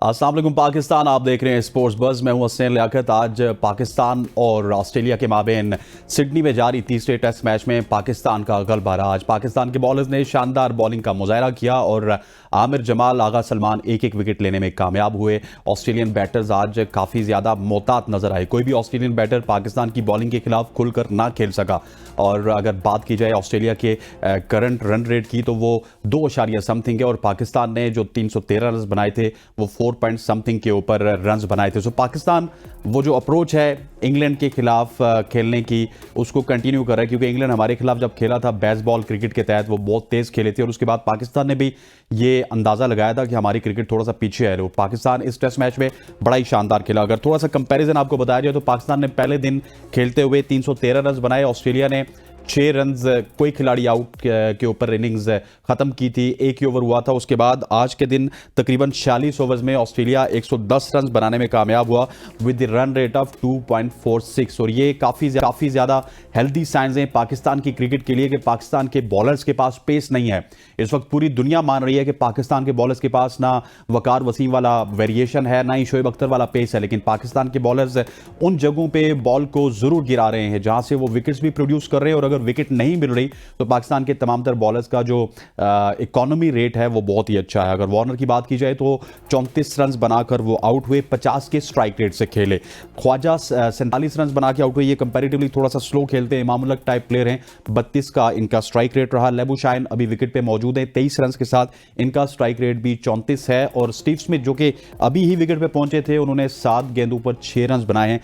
अस्सलाम वालेकुम पाकिस्तान, आप देख रहे हैं स्पोर्ट्स बज़। मैं हूं हसन लियाकत। आज पाकिस्तान और ऑस्ट्रेलिया के माबेन सिडनी में जारी तीसरे टेस्ट मैच में पाकिस्तान का गलबा रहा। आज पाकिस्तान के बॉलर्स ने शानदार बॉलिंग का मुजाहरा किया और आमिर जमाल, आगा सलमान एक एक विकेट लेने में कामयाब हुए। ऑस्ट्रेलियन बैटर्स आज काफ़ी ज़्यादा मोहतात नजर आए। कोई भी ऑस्ट्रेलियन बैटर पाकिस्तान की बॉलिंग के खिलाफ खुलकर ना खेल सका। और अगर बात की जाए ऑस्ट्रेलिया के करंट रन रेट की तो वो 2 समथिंग है और पाकिस्तान ने जो 313 रन बनाए थे वो 4 पॉइंट समथिंग के ऊपर रन्स बनाए थे। सो पाकिस्तान वो जो अप्रोच है इंग्लैंड के खिलाफ खेलने की उसको कंटिन्यू कर रहा है, क्योंकि इंग्लैंड हमारे खिलाफ जब खेला था बेसबॉल क्रिकेट के तहत वो बहुत तेज खेले थे और उसके बाद पाकिस्तान ने भी ये अंदाजा लगाया था कि हमारी क्रिकेट थोड़ा सा पीछे है। और पाकिस्तान इस टेस्ट मैच में बड़ा ही शानदार खेला। अगर थोड़ा सा कंपैरिजन आपको बताया जाए तो पाकिस्तान ने पहले दिन खेलते हुए 313 रन बनाए, ऑस्ट्रेलिया ने 6 रन कोई खिलाड़ी आउट के ऊपर इनिंग्स खत्म की थी, एक ही ओवर हुआ था। उसके बाद आज के दिन तकरीबन 46 ओवर्स में ऑस्ट्रेलिया 110 रन बनाने में कामयाब हुआ with the run rate of 2.46। और ये काफ़ी ज़्यादा हेल्दी साइंस हैं पाकिस्तान की क्रिकेट के लिए कि पाकिस्तान के बॉलर्स के पास पेस नहीं है। इस वक्त पूरी दुनिया मान रही है कि पाकिस्तान के बॉलर्स के पास ना वकार वसीम वाला वेरिएशन है, ना ही शोएब अख्तर वाला पेस है, लेकिन पाकिस्तान के बॉलर्स उन जगहों पे बॉल को ज़रूर गिरा रहे हैं जहां से वो विकेट्स भी प्रोड्यूस कर रहे हैं। और अगर विकेट नहीं मिल रही तो पाकिस्तान के तमाम तर बॉलर्स का जो इकोनॉमी रेट है वो बहुत ही अच्छा है। अगर वार्नर की बात की जाए तो 34 रन बनाकर वो आउट हुए, 50 के स्ट्राइक रेट से खेले। ख्वाजा 47 रन बना के आउट हुए, ये कंपैरेटिवली थोड़ा सा स्लो खेलते हैं, इमामुल हक टाइप प्लेयर हैं। 32 का इनका स्ट्राइक रेट रहा। लेबुशाइन अभी विकेट पे मौजूद है, 23 रन के साथ इनका स्ट्राइक रेट भी 34 है। और स्टीव स्मिथ जो कि अभी ही विकेट पे पहुंचे थे, उन्होंने 7 गेंदों पर 6 रन बनाए हैं,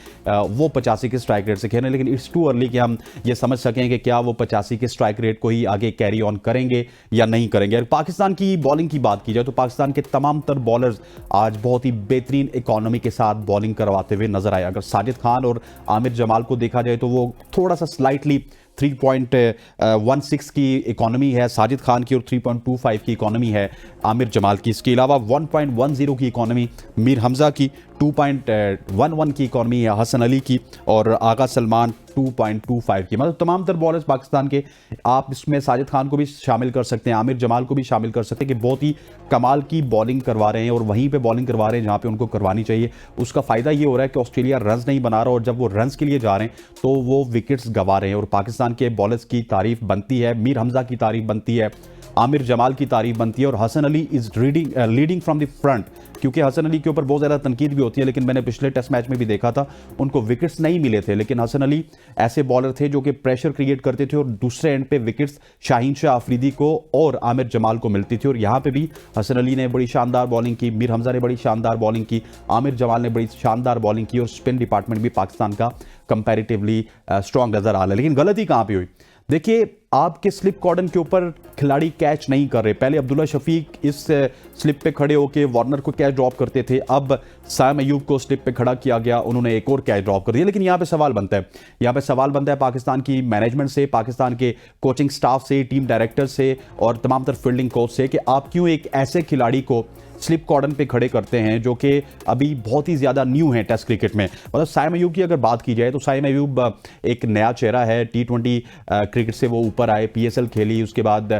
वो 85 के स्ट्राइक रेट से खेल रहे हैं। लेकिन इट्स टू अर्ली कि हम ये समझ सकें कि क्या वो 85 के स्ट्राइक रेट को ही आगे कैरी ऑन करेंगे या नहीं करेंगे। अगर पाकिस्तान की बॉलिंग की बात की जाए तो पाकिस्तान के तमाम तर बॉलर्स आज बहुत ही बेहतरीन इकोनॉमी के साथ बॉलिंग करवाते हुए नजर आए। अगर साजिद खान और आमिर जमाल को देखा जाए तो वो थोड़ा सा स्लाइटली 3.16 की इकोनॉमी है साजिद खान की और 3.25 की इकोनॉमी है आमिर जमाल की। इसके अलावा 1.10 की इकोनॉमी मीर हमजा की, 2.11 की इकोनॉमी है हसन अली की और आगा सलमान 2.25 की। मतलब तमाम तर बॉलर्स पाकिस्तान के, आप इसमें साजिद खान को भी शामिल कर सकते हैं, आमिर जमाल को भी शामिल कर सकते हैं कि बहुत ही कमाल की बॉलिंग करवा रहे हैं और वहीं पे बॉलिंग करवा रहे हैं जहां पे उनको करवानी चाहिए। उसका फ़ायदा ये हो रहा है कि ऑस्ट्रेलिया रन्स नहीं बना रहा और जब वो रन्स के लिए जा रहे हैं तो वो विकेट्स गंवा रहे हैं। और पाकिस्तान के बॉलर्स की तारीफ बनती है, मीर हमजा की तारीफ बनती है, आमिर जमाल की तारीफ बनती है और Hasan Ali is leading from the front, क्योंकि हसन अली के ऊपर बहुत ज़्यादा तनकीद भी होती है। लेकिन मैंने पिछले टेस्ट मैच में भी देखा था उनको विकेट्स नहीं मिले थे, लेकिन हसन अली ऐसे बॉलर थे जो कि प्रेशर क्रिएट करते थे और दूसरे एंड पे विकेट्स शाहीन शाह अफरीदी को और आमिर जमाल को मिलती थी। और यहाँ पे भी हसन अली ने बड़ी शानदार बॉलिंग की, मीर हमजा ने बड़ी शानदार बॉलिंग की, आमिर जमाल ने बड़ी शानदार बॉलिंग की और स्पिन डिपार्टमेंट भी पाकिस्तान का कंपैरेटिवली स्ट्रॉन्ग नजर आ रहा है। लेकिन गलती कहाँ पे हुई? देखिए, आपके स्लिप कॉर्डन के ऊपर खिलाड़ी कैच नहीं कर रहे। पहले अब्दुल्ला शफीक इस स्लिप पे खड़े होकर वार्नर को कैच ड्रॉप करते थे, अब साइम अयूब को स्लिप पे खड़ा किया गया, उन्होंने एक और कैच ड्रॉप कर दिया। लेकिन यहाँ पे सवाल बनता है पाकिस्तान की मैनेजमेंट से, पाकिस्तान के कोचिंग स्टाफ से, टीम डायरेक्टर से और तमाम तर फील्डिंग कोच से कि आप क्यों एक ऐसे खिलाड़ी को स्लिप कॉर्डन पे खड़े करते हैं जो कि अभी बहुत ही ज़्यादा न्यू है टेस्ट क्रिकेट में। मतलब साइम अयूब की अगर बात की जाए तो साइम अयूब एक नया चेहरा है, T20 क्रिकेट से वो ऊपर आए, PSL खेली, उसके बाद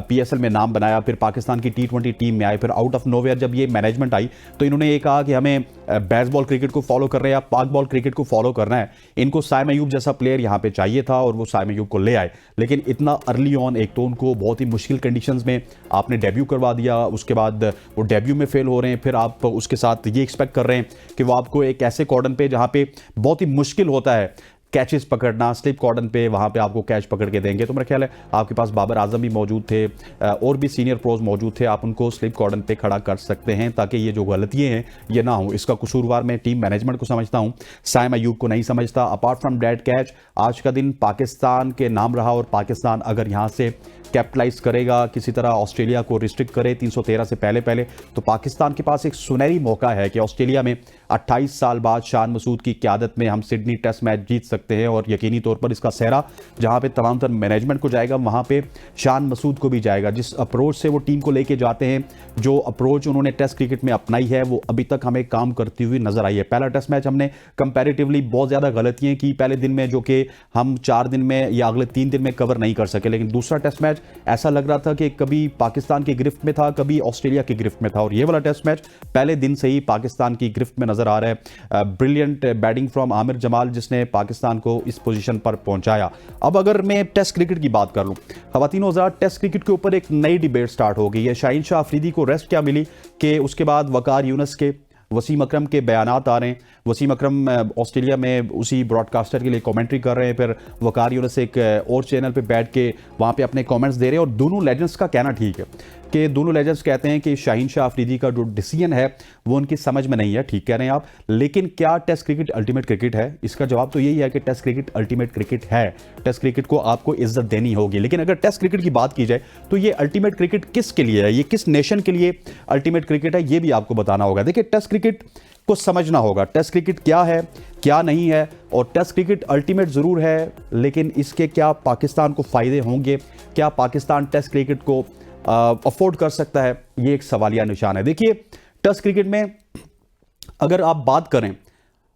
PSL में नाम बनाया, फिर पाकिस्तान की T20 टीम में आए, फिर आउट ऑफ नोवेयर जब ये मैनेजमेंट आई तो इन्होंने ये कहा कि हमें बेसबॉल क्रिकेट को फॉलो कर रहे हैं या पाक बॉल क्रिकेट को फॉलो करना है, इनको साइम अयूब जैसा प्लेयर यहाँ पे चाहिए था और वो साइम अयूब को ले आए। लेकिन इतना अर्ली ऑन, एक तो उनको बहुत ही मुश्किल कंडीशंस में आपने डेब्यू करवा दिया, उसके बाद वो डेब्यू में फेल हो रहे हैं, फिर आप उसके साथ ये एक्सपेक्ट कर रहे हैं कि वो आपको एक ऐसे कॉर्डन पे जहाँ पे बहुत ही मुश्किल होता है कैचेस पकड़ना, स्लिप कॉर्डन पे वहाँ पे आपको कैच पकड़ के देंगे। तो मेरा ख्याल है आपके पास बाबर आजम भी मौजूद थे और भी सीनियर प्रोज मौजूद थे, आप उनको स्लिप कॉर्डन पे खड़ा कर सकते हैं ताकि ये जो गलतियाँ हैं ये ना हो। इसका कसूरवार मैं टीम मैनेजमेंट को समझता हूँ, साइम अयूब को नहीं समझता। अपार्ट फ्रॉम डेड कैच, आज का दिन पाकिस्तान के नाम रहा और पाकिस्तान अगर यहाँ से कैपिटलाइज करेगा, किसी तरह ऑस्ट्रेलिया को रिस्ट्रिक्ट करे 313 से पहले तो पाकिस्तान के पास एक सुनहरी मौका है कि ऑस्ट्रेलिया में 28 साल बाद शान मसूद की क़यादत में हम सिडनी टेस्ट मैच जीत सकते हैं और यकीनी तौर पर इसका सेहरा जहां पे तमाम तर मैनेजमेंट को जाएगा वहां पे शान मसूद को भी जाएगा। जिस अप्रोच से वो टीम को लेके जाते हैं, जो अप्रोच उन्होंने टेस्ट क्रिकेट में अपनाई है, वो अभी तक हमें काम करती हुई नजर आई है। पहला टेस्ट मैच हमने कंपैरेटिवली बहुत ज़्यादा गलतियां की पहले दिन में, जो कि हम 4 दिन में या अगले 3 दिन में कवर नहीं कर सके। लेकिन दूसरा टेस्ट मैच ऐसा लग रहा था कि कभी पाकिस्तान की गिरफ्त में था, कभी ऑस्ट्रेलिया की गिरफ्त में था, और ये वाला टेस्ट मैच पहले दिन से ही पाकिस्तान की गिरफ्त में नजर आ रहा है। Brilliant batting from Aamir Jamal जिसने पाकिस्तान को इस पोजीशन पर पहुंचाया। अब अगर मैं टेस्ट क्रिकेट की बात कर लूं, खवातीनो हज़रात, टेस्ट क्रिकेट के ऊपर एक नई डिबेट स्टार्ट हो गई है। शाहीन शाह अफरीदी को रेस्ट क्या मिली कि उसके बाद वकार यूनुस के, वसीम अकरम के बयानात आ रहे हैं। वसीम अकरम ऑस्ट्रेलिया में उसी ब्रॉडकास्टर के लिए कमेंट्री कर रहे हैं, फिर वकार यूनुस एक और चैनल पे बैठ के वहाँ पे अपने कमेंट्स दे रहे हैं। और दोनों लेजेंड्स का कहना ठीक है कि दोनों लेजेंड्स कहते हैं कि शाहीन शाह अफरीदी का जो डिसीजन है वो उनकी समझ में नहीं है। ठीक कह रहे हैं आप, लेकिन क्या टेस्ट क्रिकेट अल्टीमेट क्रिकेट है? इसका जवाब तो यही है कि टेस्ट क्रिकेट अल्टीमेट क्रिकेट है। टेस्ट क्रिकेट को आपको इज्जत देनी होगी। लेकिन अगर टेस्ट क्रिकेट की बात की जाए तो ये अल्टीमेट क्रिकेट किसके लिए है, ये किस नेशन के लिए अल्टीमेट क्रिकेट है, ये भी आपको बताना होगा। देखिए, टेस्ट क्रिकेट को समझना होगा, टेस्ट क्रिकेट क्या है क्या नहीं है। और टेस्ट क्रिकेट अल्टीमेट जरूर है, लेकिन इसके क्या पाकिस्तान को फायदे होंगे, क्या पाकिस्तान टेस्ट क्रिकेट को अफोर्ड कर सकता है, ये एक सवालिया निशान है। देखिए, टेस्ट क्रिकेट में अगर आप बात करें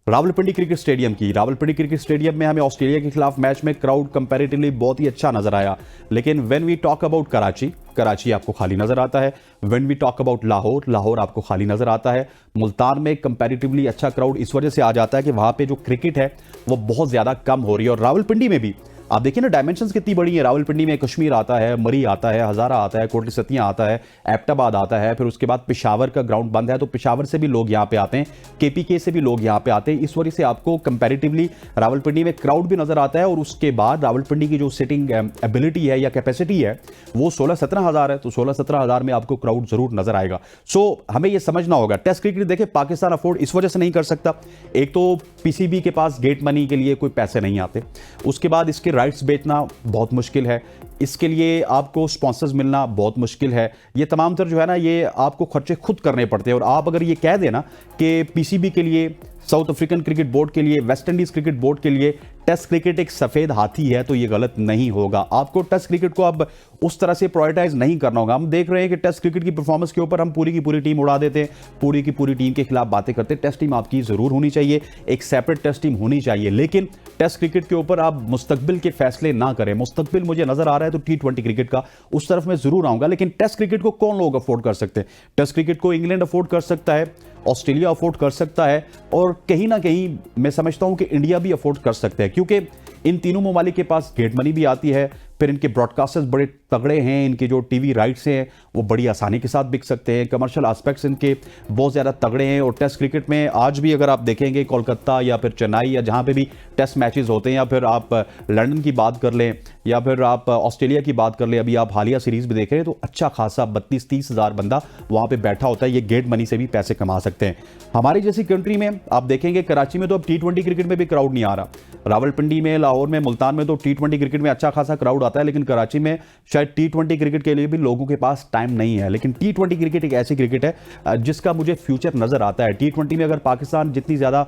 रावलपिंडी क्रिकेट स्टेडियम की, रावलपिंडी क्रिकेट स्टेडियम में हमें ऑस्ट्रेलिया के खिलाफ मैच में क्राउड कंपैरेटिवली बहुत ही अच्छा नजर आया। लेकिन when we talk about Karachi, Karachi आपको खाली नजर आता है। When we talk about Lahore, Lahore आपको खाली नजर आता है। मुल्तान में कंपैरेटिवली अच्छा क्राउड इस वजह से आ जाता है कि वहां पे जो क्रिकेट है वो बहुत ज्यादा कम हो रही है। और रावलपिंडी में भी आप देखिए ना, डायमेंशंस कितनी बड़ी है। रावलपिंडी में कश्मीर आता है, मरी आता है, हजारा आता है, कोटली सतियां आता है, एबटाबाद आता है, फिर उसके बाद पेशावर का ग्राउंड बंद है तो पेशावर से भी लोग यहां पे आते हैं, केपीके से भी लोग यहां पे आते हैं। इस वजह से आपको कंपैरेटिवली रावलपिंडी में क्राउड भी नजर आता है। और उसके बाद रावलपिंडी की जो सिटिंग एबिलिटी है या कैपेसिटी है वो 16-17 हज़ार है, तो 16-17 हज़ार में आपको क्राउड जरूर नजर आएगा। सो हमें यह समझना होगा, टेस्ट क्रिकेट देखिए पाकिस्तान अफोर्ड इस वजह से नहीं कर सकता, एक तो पीसीबी के पास गेट मनी के लिए कोई पैसे नहीं आते, उसके बाद इसके राइट्स बेचना बहुत मुश्किल है, इसके लिए आपको स्पॉन्सर्स मिलना बहुत मुश्किल है। ये तमाम तर जो है ना, ये आपको खर्चे खुद करने पड़ते हैं। और आप अगर ये कह देना कि पीसीबी के लिए, साउथ अफ्रीकन क्रिकेट बोर्ड के लिए, वेस्ट इंडीज क्रिकेट बोर्ड के लिए टेस्ट क्रिकेट एक सफेद हाथी है, तो ये गलत नहीं होगा। आपको टेस्ट क्रिकेट को अब उस तरह से प्रायोरिटाइज नहीं करना होगा। हम देख रहे हैं कि टेस्ट क्रिकेट की परफॉर्मेंस के ऊपर हम पूरी की पूरी टीम उड़ा देते हैं, पूरी की पूरी टीम के खिलाफ बातें करते हैं। टेस्ट टीम आपकी जरूर होनी चाहिए, एक सेपरेट टेस्ट टीम होनी चाहिए, लेकिन टेस्ट क्रिकेट के ऊपर आप मुस्तकबिल के फैसले ना करें। मुस्तकबिल मुझे नजर आ रहा है तो T20 क्रिकेट का, उस तरफ मैं जरूर आऊंगा। लेकिन टेस्ट क्रिकेट को कौन लोग अफोर्ड कर सकते हैं? टेस्ट क्रिकेट को इंग्लैंड अफोर्ड कर सकता है, ऑस्ट्रेलिया अफोर्ड कर सकता है, और कहीं ना कहीं मैं समझता हूं कि इंडिया भी अफोर्ड कर सकते हैं, क्योंकि इन तीनों ममालिक के पास गेट मनी भी आती है, फिर इनके ब्रॉडकास्टर्स बड़े तगड़े हैं, इनके जो टीवी राइट्स हैं वो बड़ी आसानी के साथ बिक सकते हैं, कमर्शियल एस्पेक्ट्स इनके बहुत ज़्यादा तगड़े हैं। और टेस्ट क्रिकेट में आज भी अगर आप देखेंगे कोलकाता या फिर चेन्नई या जहाँ पे भी टेस्ट मैचेस होते हैं, या फिर आप लंदन की बात कर लें या फिर आप ऑस्ट्रेलिया की बात कर लें, अभी आप हालिया सीरीज़ भी देख रहे हैं, तो अच्छा खासा 32-30 हज़ार बंदा वहाँ पर बैठा होता है। ये गेट मनी से भी पैसे कमा सकते हैं। हमारी जैसी कंट्री में आप देखेंगे कराची में तो अब T20 क्रिकेट में भी क्राउड नहीं आ रहा। रावलपिंडी में, लाहौर में, मुल्तान में तो T20 क्रिकेट में अच्छा खासा क्राउड आता है, लेकिन कराची में शायद T20 क्रिकेट के लिए भी लोगों के पास टाइम नहीं है। लेकिन T20 क्रिकेट एक ऐसी क्रिकेट है जिसका मुझे फ्यूचर नजर आता है। T20 में अगर पाकिस्तान जितनी ज्यादा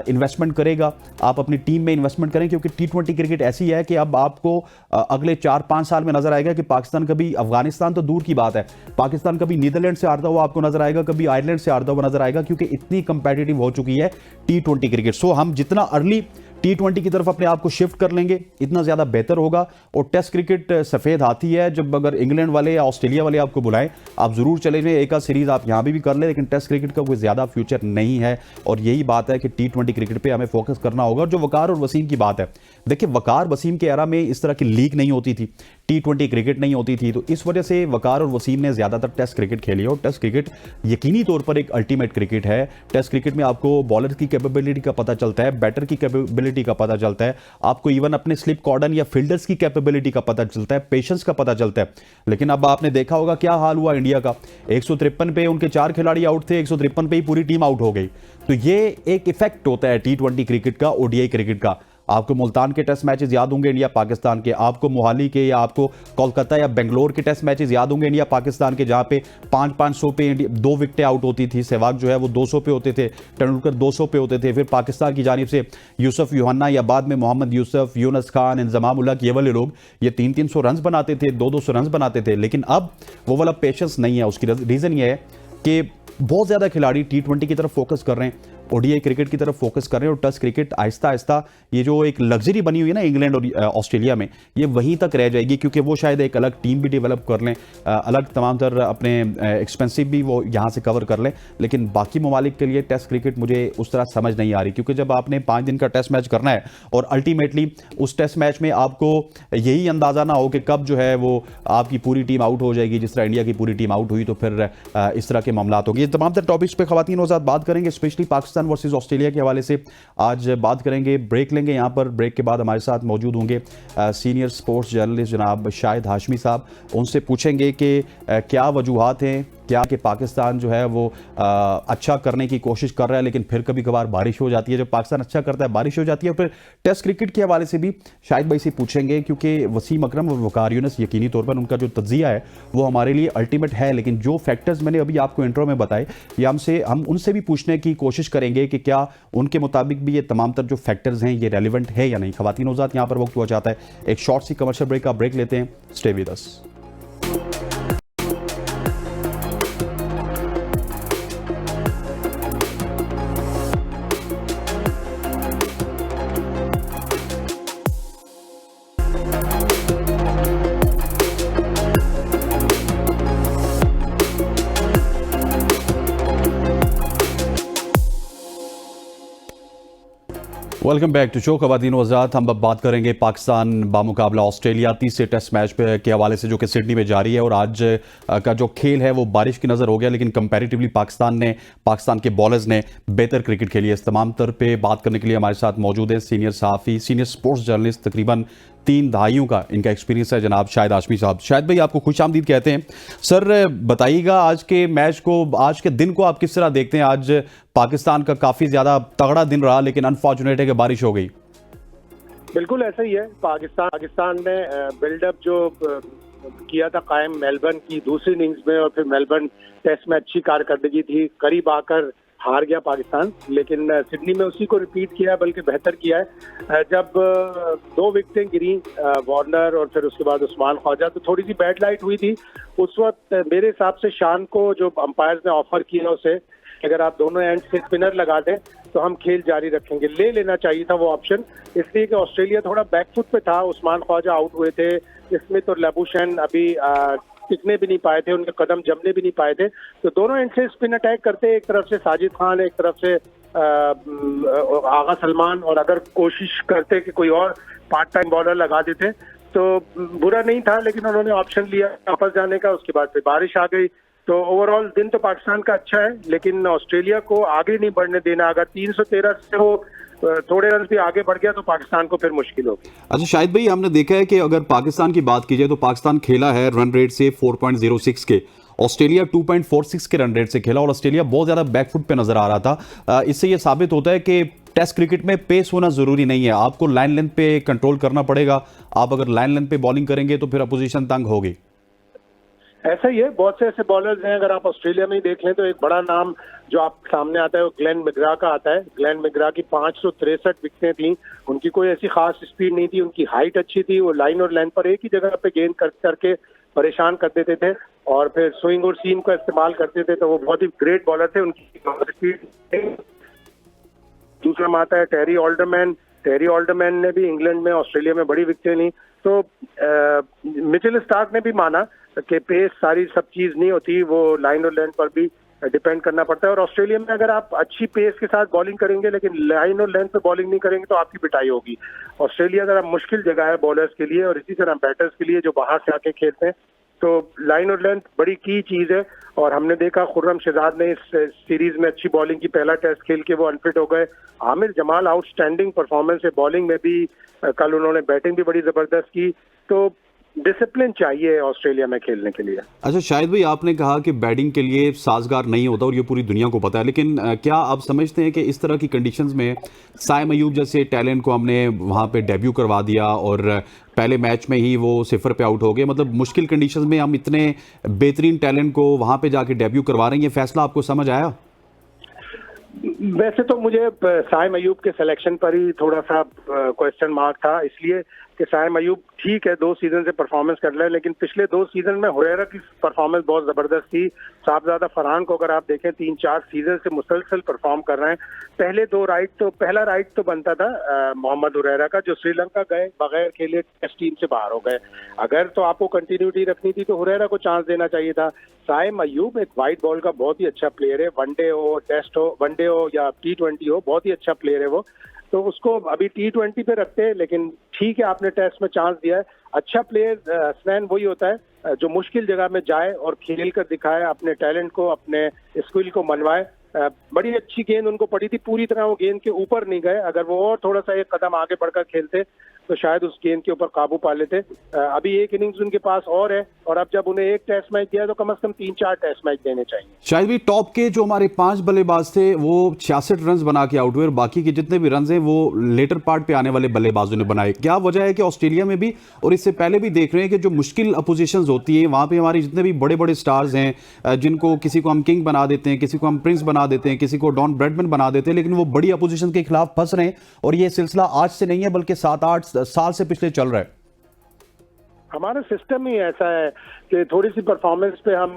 इन्वेस्टमेंट करेगा, आप अपनी टीम में इन्वेस्टमेंट करें, क्योंकि T20 क्रिकेट ऐसी है कि अब आपको अगले 4-5 साल में नजर आएगा कि पाकिस्तान कभी, अफगानिस्तान तो दूर की बात है, पाकिस्तान कभी नीदरलैंड से हारता हुआ आपको नजर आएगा, कभी आयरलैंड से हारता हुआ नजर आएगा, क्योंकि इतनी कंपेटिटिव हो चुकी है T20 क्रिकेट। सो हम जितना अर्ली T20 की तरफ अपने आप को शिफ्ट कर लेंगे इतना ज्यादा बेहतर होगा। और टेस्ट क्रिकेट सफेद हाथी है, जब अगर इंग्लैंड वाले या ऑस्ट्रेलिया वाले आपको बुलाएं आप जरूर चले जाएं, एक आध सीरीज आप यहां भी कर लें, लेकिन टेस्ट क्रिकेट का कोई ज्यादा फ्यूचर नहीं है। और यही बात है कि T20 क्रिकेट पे हमें फोकस करना होगा। और जो वकार और वसीम की बात है, देखिए वकार वसीम के एरा में इस तरह की लीग नहीं होती थी, T20 क्रिकेट नहीं होती थी, तो इस वजह से वकार और वसीम ने ज्यादातर टेस्ट क्रिकेट खेली। और टेस्ट क्रिकेट यकीनी तौर पर एक अल्टीमेट क्रिकेट है। टेस्ट क्रिकेट में आपको बॉलर की कैपेबिलिटी का पता चलता है, बैटर की कैपेबिलिटी का पता चलता है, आपको इवन अपने स्लिप कॉर्डन या फील्डर्स की कैपेबिलिटी का पता चलता है, पेशेंस का पता चलता है। लेकिन अब आपने देखा होगा क्या हाल हुआ इंडिया का, 153 पे उनके 4 खिलाड़ी आउट थे, 153 पे ही पूरी टीम आउट हो गई। तो ये एक इफेक्ट होता है T20 क्रिकेट का, ODI क्रिकेट का। आपको मुल्तान के टेस्ट मैचेस याद होंगे इंडिया पाकिस्तान के, आपको मोहाली के या आपको कोलकाता या बेंगलोर के टेस्ट मैचेस याद होंगे इंडिया पाकिस्तान के, जहां पे 500 पे 2 विकेटें आउट होती थी। सहवाग जो है वो 200 पे होते थे, तेंदुलकर 200 पे होते थे। फिर पाकिस्तान की जानिब से यूसुफ यूहन्ना या बाद में मोहम्मद यूसुफ, यूनुस खान, इंजमाम उल हक, ये वाले लोग ये 300 रन बनाते थे, 200 रन बनाते थे। लेकिन अब वो वाला पेशेंस नहीं है। उसकी रीज़न ये है कि बहुत ज़्यादा खिलाड़ी T20 की तरफ फोकस कर रहे हैं, ओडीआई क्रिकेट की तरफ फोकस कर रहे हैं, और टेस्ट क्रिकेट आहिस्ता आहिस्ता ये जो एक लग्जरी बनी हुई है ना इंग्लैंड और ऑस्ट्रेलिया में, ये वहीं तक रह जाएगी, क्योंकि वो शायद एक अलग टीम भी डेवलप कर लें, अलग तमाम तर अपने एक्सपेंसिव भी वो यहाँ से कवर कर लें। लेकिन बाकी ममालिक के लिए टेस्ट क्रिकेट मुझे उस तरह समझ नहीं आ रही, क्योंकि जब आपने 5 दिन का टेस्ट मैच करना है और अल्टीमेटली उस टेस्ट मैच में आपको यही अंदाज़ा ना हो कि कब जो है वो आपकी पूरी टीम आउट हो जाएगी, जिस तरह इंडिया की पूरी टीम आउट हुई, तो फिर इस तरह के मामला होंगे। तमाम तर टॉपिक्स पे ख़वातीन और साथ बात करेंगे, स्पेशली पाकिस्तान वर्सेस ऑस्ट्रेलिया के हवाले से आज बात करेंगे। ब्रेक लेंगे यहाँ पर, ब्रेक के बाद हमारे साथ मौजूद होंगे सीनियर स्पोर्ट्स जर्नलिस्ट जनाब शाहिद हाशमी साहब। उनसे पूछेंगे कि क्या वजूहात हैं, क्या कि पाकिस्तान जो है वो अच्छा करने की कोशिश कर रहा है, लेकिन फिर कभी कभार बारिश हो जाती है। जब पाकिस्तान अच्छा करता है बारिश हो जाती है। फिर टेस्ट क्रिकेट के हवाले से भी शाहिद भाई से पूछेंगे, क्योंकि वसीम अकरम और वकार यूनुस यकीनी तौर पर उनका जो तज्जिया है वो हमारे लिए अल्टीमेट है, लेकिन जो फैक्टर्स मैंने अभी आपको इंट्रो में बताए, ये हम उनसे भी पूछने की कोशिश करेंगे कि क्या उनके मुताबिक भी ये तमाम तर जो फैक्टर्स हैं ये रेलिवेंट है या नहीं। ख़वातीन और ज़ात, यहाँ पर वक्त हुआ चाहता है एक शॉर्ट सी कमर्शियल ब्रेक का, ब्रेक लेते हैं। Stay with us. Welcome back to show. ख़वातीन वज़ात, हम अब बात करेंगे पाकिस्तान बामुकाबला ऑस्ट्रेलिया तीसरे टेस्ट मैच के हवाले से, जो कि सिडनी में जारी है। और आज का जो खेल है वो बारिश की नज़र हो गया, लेकिन कंपैरेटिवली पाकिस्तान के बॉलर्स ने बेहतर क्रिकेट खेली है। इस तमाम तर पे बात करने के लिए हमारे साथ मौजूद है सीनियर सहाफ़ी, सीनियर स्पोर्ट्स जर्नलिस्ट, तकरीबन 3 दहाइयों का इनका एक्सपीरियंस है, जनाब शाहिद हाशमी साहब। शाहिद भाई, आपको खुश आमदीद कहते हैं। सर, बताइएगा आज के मैच को, आज के दिन को आप किस तरह देखते हैं? आज पाकिस्तान का काफ़ी ज़्यादा तगड़ा दिन रहा, लेकिन अनफॉर्चुनेट है कि बारिश हो गई। बिल्कुल ऐसा ही है। पाकिस्तान ने बिल्डअप जो किया था कायम मेलबर्न की दूसरी इनिंग्स में, और फिर मेलबर्न टेस्ट में अच्छी कारकर्दगी थी, करीब आकर हार गया पाकिस्तान, लेकिन सिडनी में उसी को रिपीट किया, बल्कि बेहतर किया है। जब 2 विकेटें गिरी, वार्नर और फिर उसके बाद उस्मान ख्वाजा, तो थोड़ी सी बैड लाइट हुई थी उस वक्त। मेरे हिसाब से शान को जो अंपायर्स ने ऑफर किया उसे, अगर आप दोनों एंड से स्पिनर लगा दें तो हम खेल जारी रखेंगे, ले लेना चाहिए था वो ऑप्शन, इसलिए कि ऑस्ट्रेलिया थोड़ा बैकफुट पे था। उस्मान ख्वाजा आउट हुए थे, स्मिथ और लबूशेन अभी टिकने भी नहीं पाए थे, उनके कदम जमने भी नहीं पाए थे। तो दोनों एंड से स्पिन अटैक करते, एक तरफ से साजिद खान, एक तरफ से आगा सलमान, और अगर कोशिश करते कि कोई और पार्ट टाइम बॉलर लगा देते तो बुरा नहीं था, लेकिन उन्होंने ऑप्शन लिया वापस जाने का। उसके बाद फिर बारिश आ गई। तो ओवरऑल दिन तो पाकिस्तान का अच्छा है, लेकिन ऑस्ट्रेलिया को आगे नहीं बढ़ने देना। अगर 313 से वो थोड़े रन भी आगे बढ़ गया तो पाकिस्तान को फिर मुश्किल होगी। अच्छा शाहिद भाई, हमने देखा है कि अगर पाकिस्तान की बात की जाए तो पाकिस्तान खेला है रन रेट से 4.06 के, ऑस्ट्रेलिया 2.46 के रन रेट से खेला, और ऑस्ट्रेलिया बहुत ज्यादा बैकफुट पे नजर आ रहा था। इससे यह साबित होता है कि टेस्ट क्रिकेट में पेस होना जरूरी नहीं है, आपको लाइन लेंथ पे कंट्रोल करना पड़ेगा। आप अगर लाइन लेंथ पे बॉलिंग करेंगे तो फिर अपोजिशन तंग होगी। ऐसा ही है, बहुत से ऐसे बॉलर्स हैं, अगर आप ऑस्ट्रेलिया में ही देख लें तो एक बड़ा नाम जो आप सामने आता है वो ग्लेन मैग्रा का आता है। ग्लेन मैग्रा की 563 विकेटें थी, उनकी कोई ऐसी खास स्पीड नहीं थी, उनकी हाइट अच्छी थी, वो लाइन और लेंथ पर एक ही जगह पे गेंद करके परेशान कर देते थे, और फिर स्विंग और सीम का इस्तेमाल करते थे। तो वो बहुत ही ग्रेट बॉलर थे, उनकी स्पीड। दूसरा में आता है टेरी ऑल्डरमैन ने भी इंग्लैंड में, ऑस्ट्रेलिया में बड़ी विकेटें ली। तो मिचेल स्टार्क ने भी माना कि पेस सारी सब चीज नहीं होती, वो लाइन और लेंथ पर भी डिपेंड करना पड़ता है। और ऑस्ट्रेलिया में अगर आप अच्छी पेस के साथ बॉलिंग करेंगे लेकिन लाइन और लेंथ पे बॉलिंग नहीं करेंगे तो आपकी पिटाई होगी। ऑस्ट्रेलिया जरा मुश्किल जगह है बॉलर्स के लिए, और इसी तरह बैटर्स के लिए जो बाहर से आके खेलते हैं। तो लाइन और लेंथ बड़ी की चीज है, और हमने देखा खुर्रम शहजाद ने इस सीरीज में अच्छी बॉलिंग की, पहला टेस्ट खेल के वो अनफिट हो गए। आमिर जमाल आउटस्टैंडिंग परफॉर्मेंस है बॉलिंग में भी, कल उन्होंने बैटिंग भी बड़ी जबरदस्त की। तो डिसिप्लिन चाहिए ऑस्ट्रेलिया में खेलने के लिए। अच्छा शाहिद भाई, आपने कहा कि बैटिंग के लिए साजगार नहीं होता और ये पूरी दुनिया को पता है, लेकिन क्या आप समझते हैं कि इस तरह की कंडीशंस में साइम अयूब जैसे टैलेंट को हमने वहाँ पे डेब्यू करवा दिया और पहले मैच में ही वो 0 पे आउट हो गए, मतलब मुश्किल कंडीशंस में हम इतने बेहतरीन टैलेंट को वहाँ पे जाके डेब्यू करवा रहे हैं, ये फैसला आपको समझ आया? वैसे तो मुझे साइम अयूब के सिलेक्शन पर ही थोड़ा सा क्वेश्चन मार्क था, इसलिए कि साइम अयूब ठीक है 2 सीजन से परफॉर्मेंस कर रहे हैं, लेकिन पिछले 2 सीजन में हुरैरा की परफॉर्मेंस बहुत जबरदस्त थी। साहबजादा फरहान को अगर आप देखें 3-4 सीजन से मुसलसल परफॉर्म कर रहे हैं। पहला राइट तो बनता था मोहम्मद हुरैरा का, जो श्रीलंका गए बगैर खेले टेस्ट टीम से बाहर हो गए। अगर तो आपको कंटिन्यूटी रखनी थी तो हुरैरा को चांस देना चाहिए था। साइम अयूब एक वाइट बॉल का बहुत ही अच्छा प्लेयर है, वनडे हो, टेस्ट हो, वनडे हो या T20 हो, बहुत ही अच्छा प्लेयर है वो। तो उसको अभी T20 पे रखते हैं, लेकिन ठीक है आपने टेस्ट में चांस दिया है। अच्छा प्लेयर हसनैन वही होता है जो मुश्किल जगह में जाए और खेल कर दिखाए, अपने टैलेंट को, अपने स्किल को मनवाए। बड़ी अच्छी गेंद उनको पड़ी थी, पूरी तरह वो गेंद के ऊपर नहीं गए। अगर वो और थोड़ा सा एक कदम आगे बढ़कर खेलते तो शायद उस गेंद के ऊपर काबू पा लेते। अभी एक इनिंग्स उनके पास और है, और अब जब उन्हें एक टेस्ट मैच दिया तो कम से कम 3-4 टेस्ट मैच देने चाहिए। शायद भी टॉप के जो हमारे 5 बल्लेबाज थे वो 66 रन बना के आउट हुए और बाकी के जितने भी रन हैं वो लेटर पार्ट पे आने वाले बल्लेबाजों ने बनाए। क्या वजह है कि ऑस्ट्रेलिया में भी और इससे पहले भी देख रहे हैं कि जो मुश्किल अपोजिशंस होती है वहां पे हमारे जितने भी बड़े बड़े स्टार्स हैं, जिनको किसी को हम किंग बना देते हैं, किसी को हम प्रिंस बना देते हैं, किसी को डॉन ब्रैडमैन बना देते हैं, लेकिन वो बड़ी अपोजिशन के खिलाफ फंस रहे हैं। और ये सिलसिला आज से नहीं है बल्कि 7-8 साल से पिछले चल रहा है। हमारा सिस्टम ही ऐसा है कि थोड़ी सी परफॉर्मेंस पे हम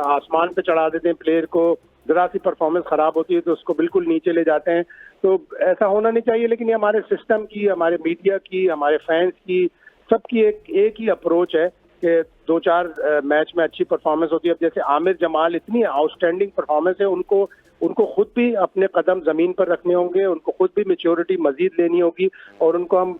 आसमान पे चढ़ा देते हैं प्लेयर को, जरा सी परफॉर्मेंस खराब होती है तो उसको बिल्कुल नीचे ले जाते हैं। तो ऐसा होना नहीं चाहिए, लेकिन ये हमारे सिस्टम की, हमारे मीडिया की, हमारे फैंस की, सबकी एक ही अप्रोच है कि 2-4 मैच में अच्छी परफॉर्मेंस होती है। अब जैसे आमिर जमाल इतनी आउटस्टैंडिंग परफॉर्मेंस है, उनको खुद भी अपने कदम जमीन पर रखने होंगे, उनको खुद भी मैच्योरिटी मजीद लेनी होगी, और उनको हम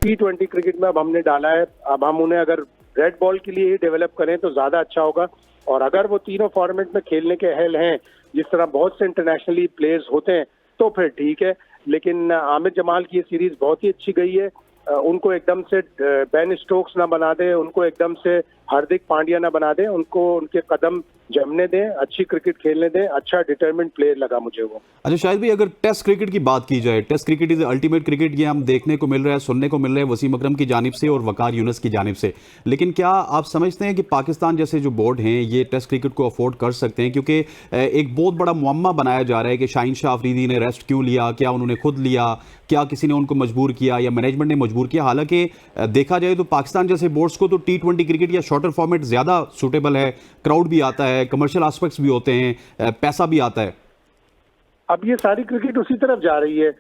T20 क्रिकेट में अब हमने डाला है। अब हम उन्हें अगर रेड बॉल के लिए ही डेवलप करें तो ज्यादा अच्छा होगा, और अगर वो तीनों फॉर्मेट में खेलने के अहल हैं जिस तरह बहुत से इंटरनेशनली प्लेयर्स होते हैं तो फिर ठीक है। लेकिन आमिर जमाल की ये सीरीज बहुत ही अच्छी गई है। उनको एकदम से बेन स्टोक्स ना बना दे, उनको एकदम से हार्दिक पांड्या ना बना दे, उनको उनके कदम जमने दें, अच्छी क्रिकेट खेलने दें। अच्छा डिटरमिन्ड प्लेयर लगा मुझे वो। अच्छा शायद भी अगर टेस्ट क्रिकेट की बात की जाए, test cricket is ultimate cricket, ये हम देखने को मिल रहा है, सुनने को मिल रहा है वसीम अकरम की जानिब से और वकार यूनुस की जानिब से, लेकिन क्या आप समझते हैं कि पाकिस्तान जैसे जो बोर्ड हैं ये टेस्ट क्रिकेट को अफोर्ड कर सकते हैं? क्योंकि एक बहुत बड़ा मुअम्मा बनाया जा रहा है कि शाहीन शाह अफरीदी ने रेस्ट क्यों लिया, क्या उन्होंने खुद लिया, क्या किसी ने उनको मजबूर किया या मैनेजमेंट ने मजबूर किया? हालांकि देखा जाए तो पाकिस्तान जैसे बोर्ड्स को तो T20 क्रिकेट या शॉर्टर फॉर्मेट ज्यादा सूटेबल है, क्राउड भी आता है, कमर्शियल एस्पेक्ट्स भी होते हैं, पैसा भी आता है। अब ये सारी क्रिकेट उसी तरफ जा रही है।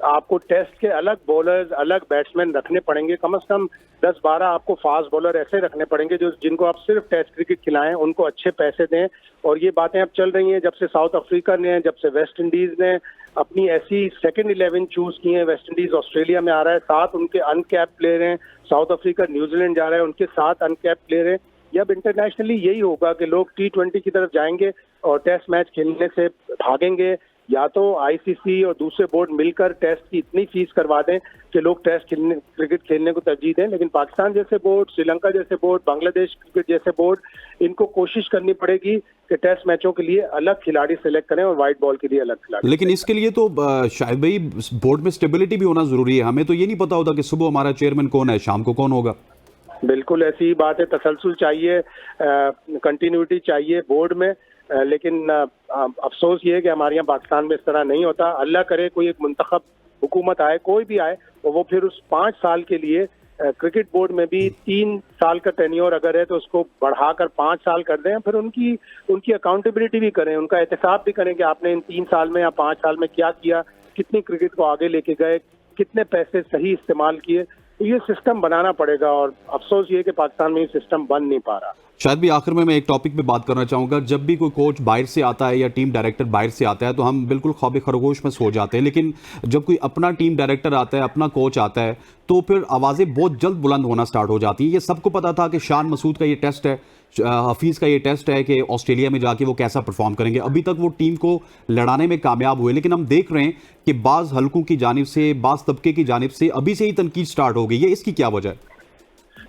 आपको टेस्ट के अलग बॉलर्स, अलग बैट्समैन रखने पड़ेंगे, कम से कम 10-12 आपको फास्ट बॉलर ऐसे रखने पड़ेंगे जिनको आप सिर्फ टेस्ट क्रिकेट खिलाएं, उनको अच्छे पैसे दें। और ये बातें अब चल रही हैं जब से साउथ अफ्रीका ने, जब से वेस्ट इंडीज ने अपनी ऐसी सेकंड 11 चूज की है। वेस्ट इंडीज ऑस्ट्रेलिया में आ रहा है, 7 उनके अनकैप प्लेयर हैं। साउथ अफ्रीका न्यूजीलैंड जा रहा है, उनके 7 अनकैप प्लेयर हैं। ये अब इंटरनेशनली यही होगा कि लोग T20 की तरफ जाएंगे और टेस्ट मैच खेलने से भागेंगे। या तो आईसीसी और दूसरे बोर्ड मिलकर टेस्ट की इतनी फीस करवा दें कि लोग टेस्ट क्रिकेट खेलने को तरजीह दें, लेकिन पाकिस्तान जैसे बोर्ड, श्रीलंका जैसे बोर्ड, बांग्लादेश क्रिकेट जैसे बोर्ड, इनको कोशिश करनी पड़ेगी कि टेस्ट मैचों के लिए अलग खिलाड़ी सेलेक्ट करें और वाइट बॉल के लिए अलग खिलाड़ी। लेकिन इसके लिए तो शायद भाई बोर्ड में स्टेबिलिटी भी होना जरूरी है। हमें तो ये नहीं पता होता कि सुबह हमारा चेयरमैन कौन है, शाम को कौन होगा। बिल्कुल ऐसी ही बात है, तसलसल चाहिए, कंटिन्यूटी चाहिए बोर्ड में। लेकिन अफसोस ये है कि हमारे यहाँ पाकिस्तान में इस तरह नहीं होता। अल्लाह करे कोई एक मुंतखब हुकूमत आए, कोई भी आए, और वो फिर उस 5 साल के लिए क्रिकेट बोर्ड में भी 3 साल का टेन्योर अगर है तो उसको बढ़ाकर 5 साल कर दें। फिर उनकी अकाउंटेबिलिटी भी करें, उनका एहतसाब भी करें कि आपने इन 3 साल में या 5 साल में क्या किया, कितनी क्रिकेट को आगे लेके गए, कितने पैसे सही इस्तेमाल किए। तो ये सिस्टम बनाना पड़ेगा, और अफसोस ये कि पाकिस्तान में ये सिस्टम बन नहीं पा रहा। शायद भी आखिर में मैं एक टॉपिक पे बात करना चाहूँगा। जब भी कोई कोच बाहर से आता है या टीम डायरेक्टर बाहर से आता है तो हम बिल्कुल ख्वाब खरगोश में सो जाते हैं, लेकिन जब कोई अपना टीम डायरेक्टर आता है, अपना कोच आता है, तो फिर आवाज़ें बहुत जल्द बुलंद होना स्टार्ट हो जाती हैं। ये सबको पता था कि शान मसूद का ये टेस्ट है, हफीज़ का ये टेस्ट है कि ऑस्ट्रेलिया में जाके वो कैसा परफॉर्म करेंगे। अभी तक वो टीम को लड़ाने में कामयाब हुए, लेकिन हम देख रहे हैं कि बाज़ हलकों की जानिब से, बाज़ तबके की जानिब से अभी से ही तनकीद स्टार्ट हो गई है। इसकी क्या वजह है?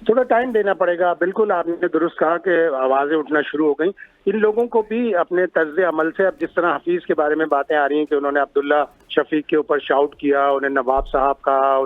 थोड़ा टाइम देना पड़ेगा। बिल्कुल आपने दुरुस्त कहा कि आवाज़ें उठना शुरू हो गई। इन लोगों को भी अपने तर्ज अमल से, अब जिस तरह हफीज़ के बारे में बातें आ रही हैं कि उन्होंने अब्दुल्ला शफीक के ऊपर शाउट किया, उन्हें नवाब साहब कहा,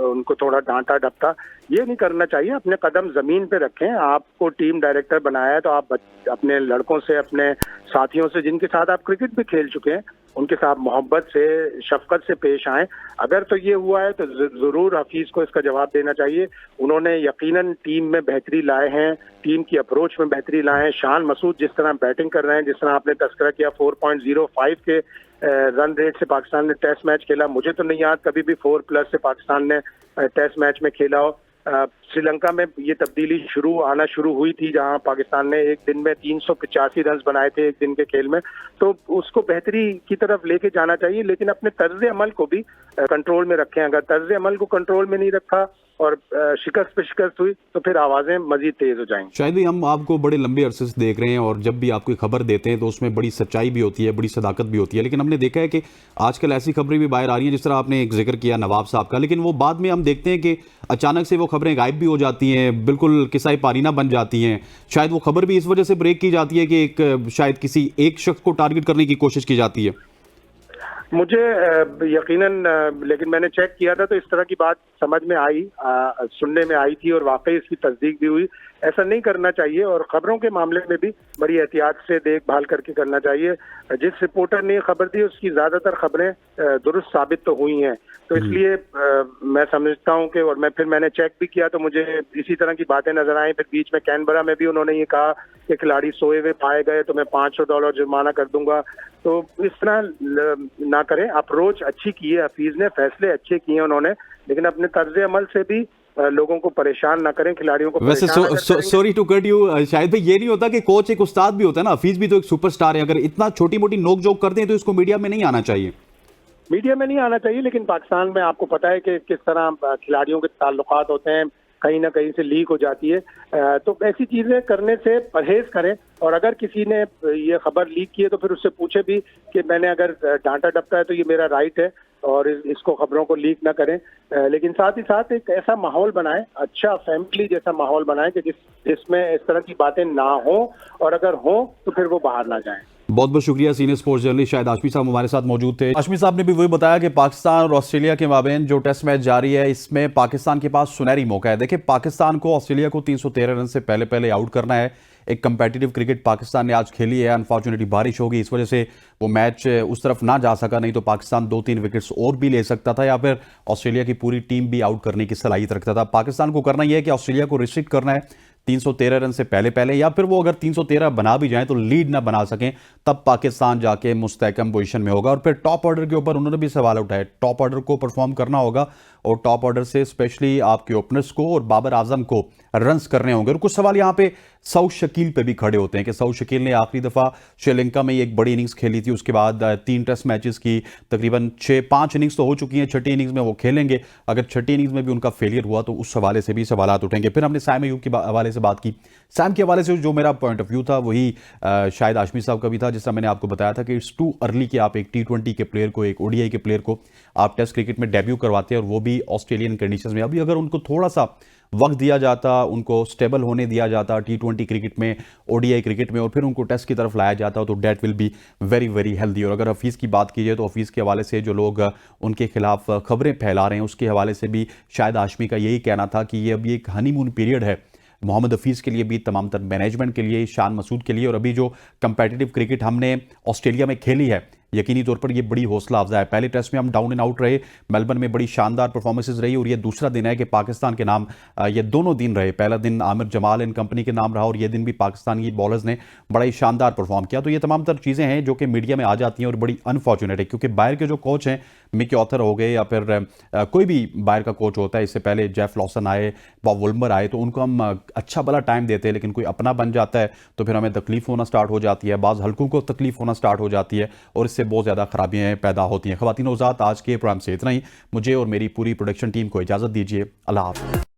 उनको थोड़ा डांटा डपटा, ये नहीं करना चाहिए। अपने कदम ज़मीन पे रखें। आपको टीम डायरेक्टर बनाया है तो आप अपने लड़कों से, अपने साथियों से जिनके साथ आप क्रिकेट भी खेल चुके हैं, उनके साथ मोहब्बत से, शफकत से पेश आएं। अगर तो ये हुआ है तो ज़रूर हफीज़ को इसका जवाब देना चाहिए। उन्होंने यकीनन टीम में बेहतरी लाए हैं, टीम की अप्रोच में बेहतरी लाए हैं। शान मसूद जिस तरह बैटिंग कर रहे हैं, जिस तरह आपने तस्करा किया 4.05 के रन रेट से पाकिस्तान ने टेस्ट मैच खेला, मुझे तो नहीं याद कभी भी 4+ से पाकिस्तान ने टेस्ट मैच में खेला हो। श्रीलंका में ये तब्दीली आना शुरू हुई थी, जहां पाकिस्तान ने एक दिन में 385 रन बनाए थे एक दिन के खेल में। तो उसको बेहतरी की तरफ लेके जाना चाहिए, लेकिन अपने तर्ज अमल को भी कंट्रोल में रखें। अगर तर्ज अमल को कंट्रोल में नहीं रखा और शिकस्त पे शिकस्त हुई तो फिर आवाजें मजीद तेज हो जाएंगी। शायद भी हम आपको बड़े लंबे अरसे से देख रहे हैं और जब भी आप कोई खबर देते हैं तो उसमें बड़ी सच्चाई भी होती है, बड़ी सदाकत भी होती है, लेकिन हमने देखा है कि आजकल ऐसी खबरें भी बाहर आ रही हैं, जिस तरह आपने एक जिक्र किया नवाब साहब का, लेकिन वो बाद में हम देखते हैं कि अचानक से वो खबरें गायब भी हो जाती हैं, बिल्कुल किस्सा पारीना बन जाती हैं। शायद वो खबर भी इस वजह से ब्रेक की जाती है कि एक शायद किसी एक शख्स को टारगेट करने की कोशिश की जाती है। मुझे यकीनन, लेकिन मैंने चेक किया था तो इस तरह की बात समझ में आई, सुनने में आई थी और वाकई इसकी तस्दीक भी हुई। ऐसा नहीं करना चाहिए और खबरों के मामले में भी बड़ी एहतियात से देखभाल करके करना चाहिए। जिस रिपोर्टर ने खबर दी उसकी ज्यादातर खबरें दुरुस्त साबित तो हुई हैं, तो इसलिए मैं समझता हूं कि, और मैंने चेक भी किया तो मुझे इसी तरह की बातें नजर आई। फिर बीच में कैनबरा में भी उन्होंने ये कहा कि खिलाड़ी सोए हुए पाए गए तो मैं $500 जुर्माना कर दूंगा। तो इस तरह ना करें। अप्रोच अच्छी की है हफीज ने, फैसले अच्छे किए हैं उन्होंने, लेकिन अपने तर्ज अमल से भी लोगों को परेशान ना करें, खिलाड़ियों को वैसे सॉरी टू कट यू, शायद भाई ये नहीं होता कि कोच एक उस्ताद भी होता है ना, हफीज भी तो एक सुपरस्टार है। अगर इतना छोटी मोटी नोक जोक करते हैं तो इसको मीडिया में नहीं आना चाहिए। मीडिया में नहीं आना चाहिए, लेकिन पाकिस्तान में आपको पता है कि किस तरह खिलाड़ियों के ताल्लुकात होते हैं, कहीं ना कहीं से लीक हो जाती है। तो ऐसी चीजें करने से परहेज करें। और अगर किसी ने ये खबर लीक की है तो फिर उससे पूछे भी कि मैंने अगर डांटा डपटा है तो ये मेरा राइट है और इसको खबरों को लीक ना करें। लेकिन साथ ही साथ एक ऐसा माहौल बनाएं, अच्छा फैमिली जैसा माहौल बनाएं कि जिसमें इस तरह की बातें ना हो, और अगर हो तो फिर वो बाहर ना जाएं। बहुत बहुत शुक्रिया। Senior sports journalist Shahid Hashmi साहब हमारे साथ मौजूद थे। हाशमी साहब ने भी वही बताया कि पाकिस्तान और ऑस्ट्रेलिया के माबेन जो टेस्ट मैच जारी है, इसमें पाकिस्तान के पास सुनहरी मौका है। देखिए, पाकिस्तान को ऑस्ट्रेलिया को 313 रन से पहले पहले आउट करना है। एक कंपेटिटिव क्रिकेट पाकिस्तान ने आज खेली है। अनफॉर्चुनेटली बारिश होगी, इस वजह से वो मैच उस तरफ ना जा सका, नहीं तो पाकिस्तान 2-3 विकेट्स और भी ले सकता था या फिर ऑस्ट्रेलिया की पूरी टीम भी आउट करने की सलाहियत रखता था। पाकिस्तान को करना यह है कि ऑस्ट्रेलिया को रिस्ट्रिक्ट करना है 313 रन से पहले पहले, या फिर वो अगर 313 बना भी जाएं तो लीड ना बना सकें, तब पाकिस्तान जाके मुस्तहकम पोजीशन में होगा। और फिर टॉप ऑर्डर के ऊपर उन्होंने भी सवाल उठाए। टॉप ऑर्डर को परफॉर्म करना होगा और टॉप ऑर्डर से स्पेशली आपके ओपनर्स को और बाबर आजम को रन्स करने होंगे। और कुछ सवाल यहाँ पे सऊद शकील पे भी खड़े होते हैं कि सऊद शकील ने आखिरी दफा श्रीलंका में एक बड़ी इनिंग्स खेली थी, उसके बाद 3 टेस्ट मैचेस की तकरीबन 5 इनिंग्स तो हो चुकी हैं, छठी इनिंग्स में वो खेलेंगे। अगर छठी इनिंग्स में भी उनका फेलियर हुआ तो उस हवाले से भी सवाल उठेंगे। फिर हमने सैम अयूब के हवाले से बात की। सैम के हवाले से जो मेरा पॉइंट ऑफ व्यू था वही शायद हाशमी साहब का भी था, जिससे मैंने आपको बताया था कि इट्स टू अर्ली कि आप एक T20 के प्लेयर को, एक ODI के प्लेयर को आप टेस्ट क्रिकेट में डेब्यू करवाते हैं, और वो भी ऑस्ट्रेलियन कंडीशंस में। अभी अगर उनको थोड़ा सा वक्त दिया जाता, उनको स्टेबल होने दिया जाता T20 क्रिकेट में, ODI क्रिकेट में, और फिर उनको टेस्ट की तरफ लाया जाता, तो that will be very very healthy. और अगर हफीज़ की बात की जाए तो हफीज़ के हवाले से जो लोग उनके खिलाफ खबरें फैला रहे हैं, उसके हवाले से भी शायद हाशमी का यही कहना था कि ये अभी एक हनीमून पीरियड है मोहम्मद हफीज़ के लिए भी, तमाम तर मैनेजमेंट के लिए, शान मसूद के लिए। और अभी जो कंपेटिटिव क्रिकेट हमने ऑस्ट्रेलिया में खेली है, यकीनी तौर पर ये बड़ी हौसला अफजा है। पहले टेस्ट में हम डाउन एंड आउट रहे, मेलबर्न में बड़ी शानदार परफॉर्मेंसेज रही, और ये दूसरा दिन है कि पाकिस्तान के नाम, ये दोनों दिन रहे। पहला दिन आमिर जमाल एंड कंपनी के नाम रहा, और ये दिन भी पाकिस्तानी बॉलर्स ने बड़ा ही शानदार परफॉर्म किया। तो ये तमाम तर चीज़ें हैं जो कि मीडिया में आ जाती हैं और बड़ी अनफॉर्चुनेट है, क्योंकि बाहर के जो कोच हैं, मिकी ऑथर हो गए या फिर कोई भी बाहर का कोच होता है, इससे पहले जेफ लॉसन आए, बॉब वुल्मर आए, तो उनको हम अच्छा भला टाइम देते हैं, लेकिन कोई अपना बन जाता है तो फिर हमें तकलीफ होना स्टार्ट हो जाती है, बाज़ हल्कों को तकलीफ होना स्टार्ट हो जाती है, और इससे बहुत ज़्यादा खराबियाँ पैदा होती हैं। ख़वातीन-ओ-ज़ात, आज के प्रोग्राम से इतना ही। मुझे और मेरी पूरी प्रोडक्शन टीम को इजाज़त दीजिए। अल्लाह हाफ़िज़।